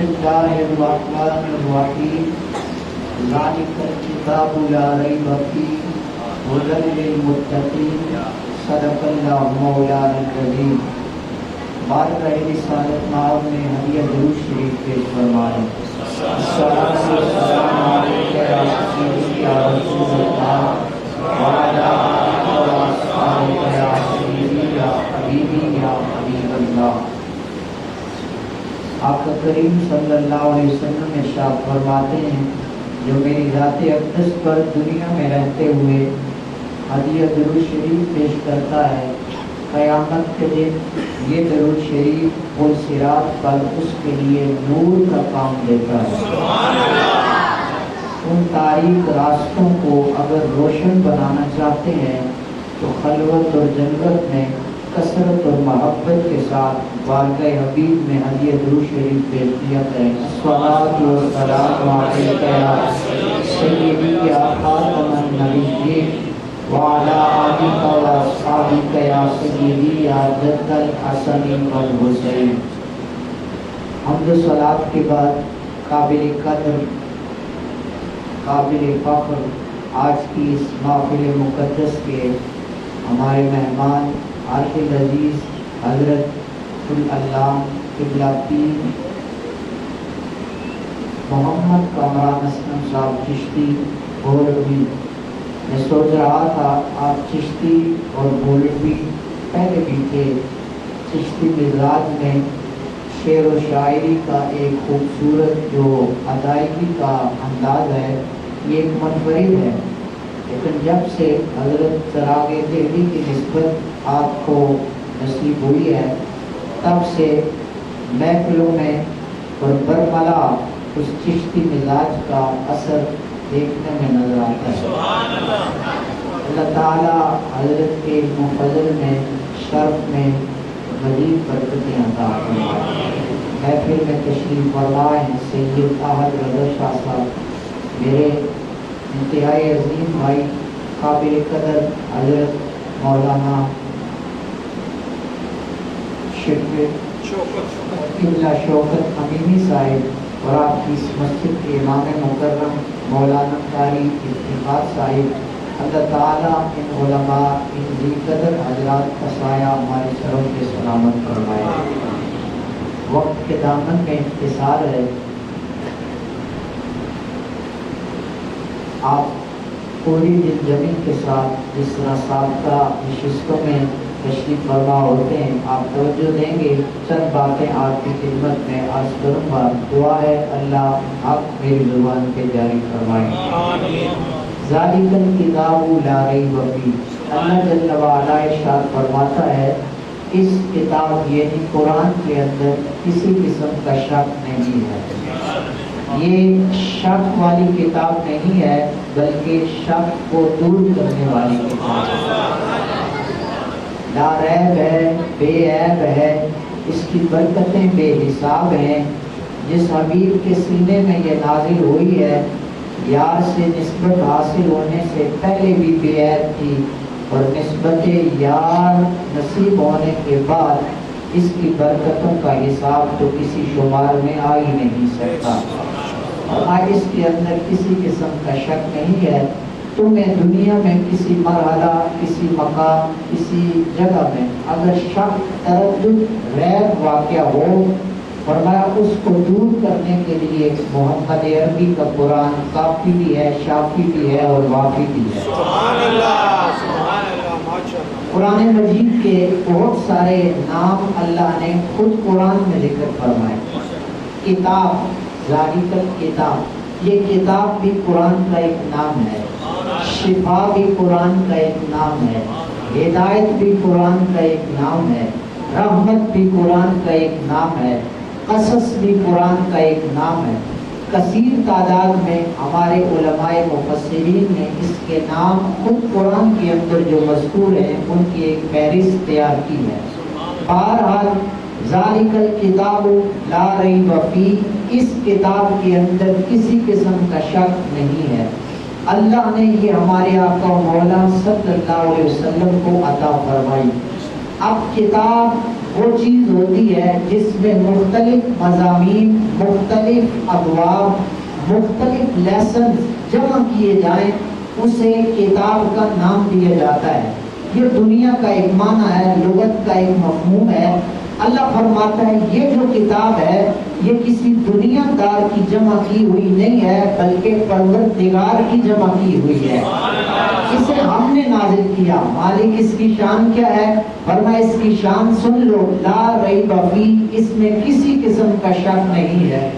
الله الرحمن الرحيم ذلك الكتاب لا ريب فيه هدى للمتقين صدق الله مولانا العظيم. بارگاہ رسالت مآب میں ہدیہ درود شریف پیش فرمائیں. الصلاۃ والسلام علیک یا سیدی یا رسول اللہ وعلی آلک و اصحابک یا سیدی یا حبیبی یا حبیب اللہ. آقا کریم صلی اللہ علیہ وسلم ارشاد فرماتے ہیں جو میری ذات اقدس پر دنیا میں رہتے ہوئے ہدیہ درود شریف پیش کرتا ہے، قیامت کے دن یہ درود شریف پل صراط پر اس کے لیے نور کا کام دیتا ہے. ان تاریک راستوں کو اگر روشن بنانا چاہتے ہیں تو خلوت اور جلوت میں کثرت اور محبت کے ساتھ بارگاہ حبیب میں ہدیہ درود شریف پیش کیا کریں. الصلاۃ والسلام علیک یا سیدی یا خاتم النبیین وعلی آلک و اصحابک یا سیدی یا جد الحسن والحسین. حمد و صلات کے بعد قابل قدر قابل فخر آج کی اس محفل مقدس کے ہمارے مہمان عارف العزیز حضرت العلامہ قبلہ پیر محمد کامران اسلم صاحب چشتی بولوی. میں سوچ رہا تھا آپ چشتی اور بولوی پہلے بھی تھے. چشتی مزاج میں شعر و شاعری کا ایک خوبصورت جو ادائیگی کا انداز ہے یہ ایک منفرد ہے، لیکن جب سے حضرت چراغ دہلی کی نسبت آپ کو نصیب ہوئی ہے تب سے محفلوں میں اور برملا اس چشتی مزاج کا اثر دیکھنے میں نظر آتا ہے. اللہ تعالیٰ حضرت کے مفضل میں شرف میں مزید برکتیں عطا فرمائے. محفل میں تشریف فرما ہیں سید احمد رضا شاہ صاحب، میرے انتہائی عظیم بھائی قابل قدر حضرت مولانا قبلہ شوکت امینی صاحب اور آپ کی اس مسجد کے امام مکرم مولانا قاری افتخار صاحب. اللہ تعالیٰ ان علماء ان ذی قدر حضرات کا سایہ ہمارے سروں کے سلامت فرمائے. وقت کے دامن میں انتظار ہے. آپ پوری دل جمی کے ساتھ جس طرح سابقہ نشستوں میں تشریف فرما ہوتے ہیں آپ توجہ دیں گے. چند باتیں آپ کی خدمت میں عرض کروں گا. دعا ہے اللہ حق میری زبان پہ جاری فرمائے. ذالک الکتاب لا ریب فیہ. اللہ جل وعلا ارشاد فرماتا ہے اس کتاب یعنی قرآن کے اندر کسی قسم کا شک نہیں ہے. یہ شک والی کتاب نہیں ہے بلکہ شک کو دور کرنے والی کتاب ہے. لا ریب ہے، بے عیب ہے، اس کی برکتیں بے حساب ہیں. جس حبیب کے سینے میں یہ نازل ہوئی ہے یار سے نسبت حاصل ہونے سے پہلے بھی بے عیب تھی اور نسبت یار نصیب ہونے کے بعد اس کی برکتوں کا حساب تو کسی شمار میں آ ہی نہیں سکتا. اور اس کے اندر کسی قسم کا شک نہیں ہے. تمہیں دنیا میں کسی مرحلہ، کسی مقام، کسی جگہ میں اگر شک، تردد، ریب واقع ہو فرمایا اس کو دور کرنے کے لیے محمد عربی کا قرآن کافی بھی ہے، شافی بھی ہے اور وافی بھی ہے. سبحان اللہ، سبحان اللہ، ماشاءاللہ. قرآن مجید کے بہت سارے نام اللہ نے خود قرآن میں ذکر فرمائے. کتاب، ذالک الکتاب، یہ کتاب بھی قرآن کا ایک نام ہے. شفا بھی قرآن کا ایک نام ہے. ہدایت بھی قرآن کا ایک نام ہے. رحمت بھی قرآن کا ایک نام ہے. قصص بھی قرآن کا ایک نام ہے. کثیر تعداد میں ہمارے علماء مفسرین نے اس کے نام خود قرآن کے اندر جو مذکور ہیں ان کی ایک فہرست تیار کی ہے. بہرحال ذالک الکتاب لا ریب فیہ، اس کتاب کے اندر کسی قسم کا شک نہیں ہے. اللہ نے یہ ہمارے آقا مولا صلی اللہ علیہ وسلم کو عطا فرمائی. اب کتاب وہ چیز ہوتی ہے جس میں مختلف مضامین، مختلف ابواب، مختلف لیسن جمع کیے جائیں، اسے کتاب کا نام دیا جاتا ہے۔ یہ دنیا کا ایک معنی ہے، لغت کا ایک مفہوم ہے۔ اللہ فرماتا ہے یہ جو کتاب ہے یہ کسی دنیا دار کی جمع کی ہوئی نہیں ہے، بلکہ پروردگار کی جمع کی ہوئی ہے۔ اسے ہم نے نازل کیا۔ مالک اس کی شان کیا ہے؟ فرمایا اس کی شان سن لو، لا ریب فیہ، اس میں کسی قسم کا شک نہیں ہے۔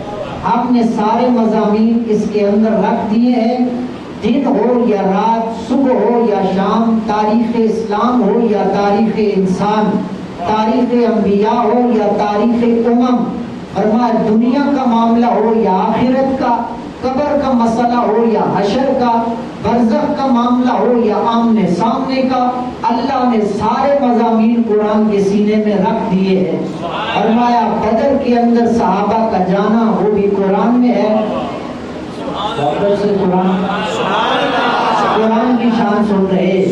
ہم نے سارے مضامین اس کے اندر رکھ دیے ہیں، دن ہو یا رات، صبح ہو یا شام، تاریخ اسلام ہو یا تاریخ انسان، تاریخ انبیاء ہو یا تاریخ فرمایا دنیا کا معاملہ ہو یا آخرت کا، قبر کا مسئلہ ہو یا حشر کا، برزخ کا معاملہ ہو یا آمنے سامنے کا، اللہ نے سارے مضامین قرآن کے سینے میں رکھ دیے ہیں۔ فرمایا بدر کے اندر صحابہ کا جانا وہ بھی قرآن میں ہے۔ قرآن کی شان سن رہے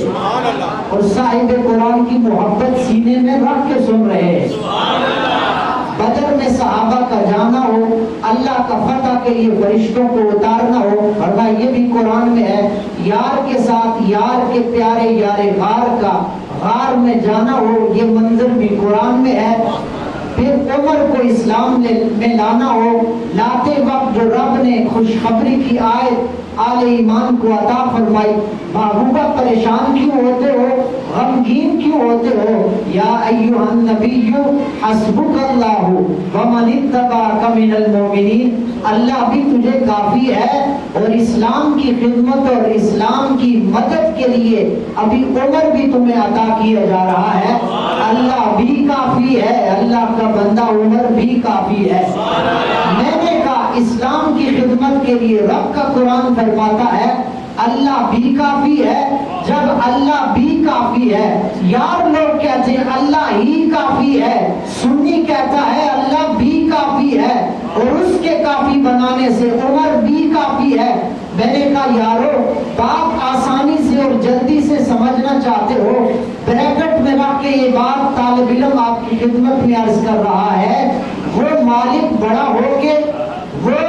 اور صاحب قرآن کی محبت سینے میں رکھ کے سن رہے۔ بدر میں صحابہ کا جانا ہو، اللہ کا فتح کے لیے فرشتوں کو اتارنا ہو، فرمایا یہ بھی قرآن میں ہے۔ یار کے ساتھ یار کے پیارے یار غار کا غار میں جانا ہو، یہ منظر بھی قرآن میں ہے۔ پھر عمر کو اسلام میں لانا ہو، لاتے وقت جو رب نے خوشخبری کی آیت آل ایمان کو عطا فرمائی، محبوبہ پریشان کیوں ہوتے ہو، غمگین کیوں ہوتے ہو؟ یا ایھا النبی حسبک اللہ ومن اتبعک من المؤمنین، اللہ بھی تجھے کافی ہے اور اسلام کی خدمت اور اسلام کی مدد کے لیے ابھی عمر بھی تمہیں عطا کیا جا رہا ہے۔ اللہ بھی کافی ہے، اللہ کا بندہ عمر بھی کافی ہے۔ میں نے کہا اسلام کی خدمت کے لیے رب کا قرآن فرماتا ہے اللہ بھی کافی ہے۔ جب اللہ بھی کافی ہے، یار لوگ کہتے ہیں اللہ ہی کافی ہے، سنی کہتا ہے اللہ بھی کافی ہے اور اس کے کافی بنانے سے عمر بھی کافی ہے۔ میں نے کہا یارو بات آسانی سے اور جلدی سے سمجھنا چاہتے ہو، بریکٹ میں رکھ کے یہ بات طالب علم آپ کی خدمت میں عرض کر رہا ہے، وہ مالک بڑا ہو کے وہ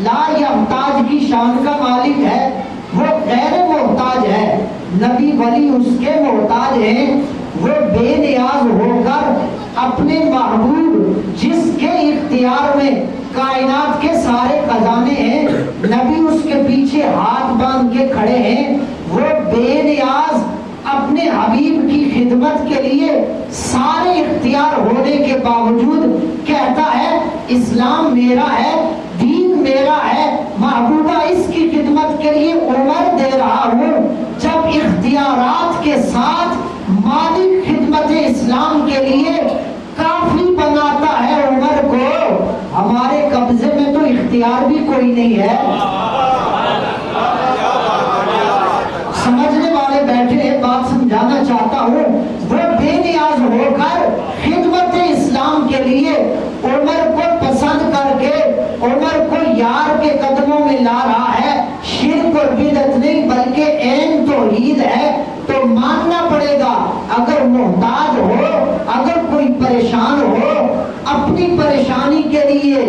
لا یحتاج کی شان کا مالک ہے، وہ غیر محتاج ہے، نبی ولی اس کے محتاج ہیں۔ وہ بے نیاز ہو کر اپنے محبوب جس کے اختیار میں کائنات کے سارے خزانے ہیں، نبی اس کے پیچھے ہاتھ باندھ کے کھڑے ہیں، وہ بے نیاز اپنے حبیب کی خدمت کے لیے سارے اختیار ہونے کے باوجود کہتا ہے اسلام میرا ہے، دین میرا ہے، محبوبہ اس کی خدمت کے لیے عمر دے رہا ہوں۔ جب اختیارات کے ساتھ مالک خدمت اسلام کے لیے کافی بناتا ہے عمر کو، ہمارے قبضے میں تو اختیار بھی کوئی نہیں ہے۔ سمجھنے والے بیٹھے ہیں، بات سمجھانا چاہتا ہوں، وہ بے نیاز ہو کر خدمت اسلام کے لیے عمر کو پسند کر کے عمر کو یار کے قدموں میں لا رہا ہے۔ شرک اور بدعت نہیں بلکہ عین توحید ہے۔ تو ماننا پڑے گا اگر محتاج ہو، اگر کوئی پریشان ہو، اپنی پریشانی کے لیے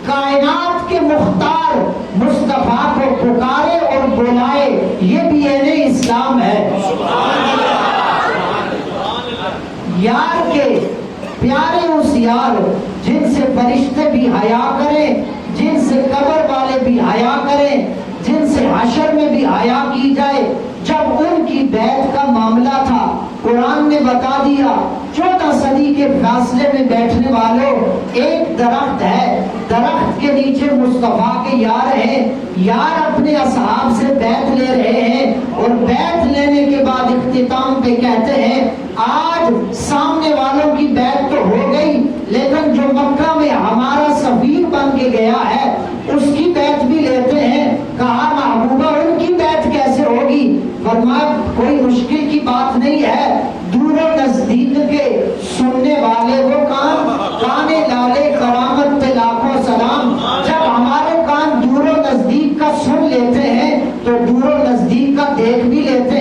کائنات کے مختار مصطفیٰ کو پکارے اور بلائے، یہ بھی عین اسلام ہے۔ یار کے پیارے اس یار جن سے فرشتے بھی حیا کریں، جن سے قبر والے بھی حیا کریں، جن سے حشر میں بھی حیا کی جائے، جب ان کی بیعت کا معاملہ تھا قرآن نے بتا دیا 14 صدی کے فاصلے میں بیٹھنے والوں ایک درخت ہے، درخت کے نیچے مصطفیٰ کے یار ہیں، یار اپنے اصحاب سے بیعت لے رہے ہیں اور بیعت لینے کے بعد اختتام پہ کہتے ہیں آج سامنے والوں کی بیعت تو ہو گئی لیکن جو مکہ میں ہمارا سفیر بن کے گیا ہے اس کی بیعت بھی لیتے ہیں۔ کہا محبوبہ ان کی بیعت کیسے ہوگی؟ فرمایا کوئی مشکل کی بات نہیں ہے، دور و نزدیک کے سننے والے وہ کان لالے کرامت پہ لاکھوں سلام۔ جب ہمارے کان دور و نزدیک کا سن لیتے ہیں تو دور و نزدیک کا دیکھ بھی لیتے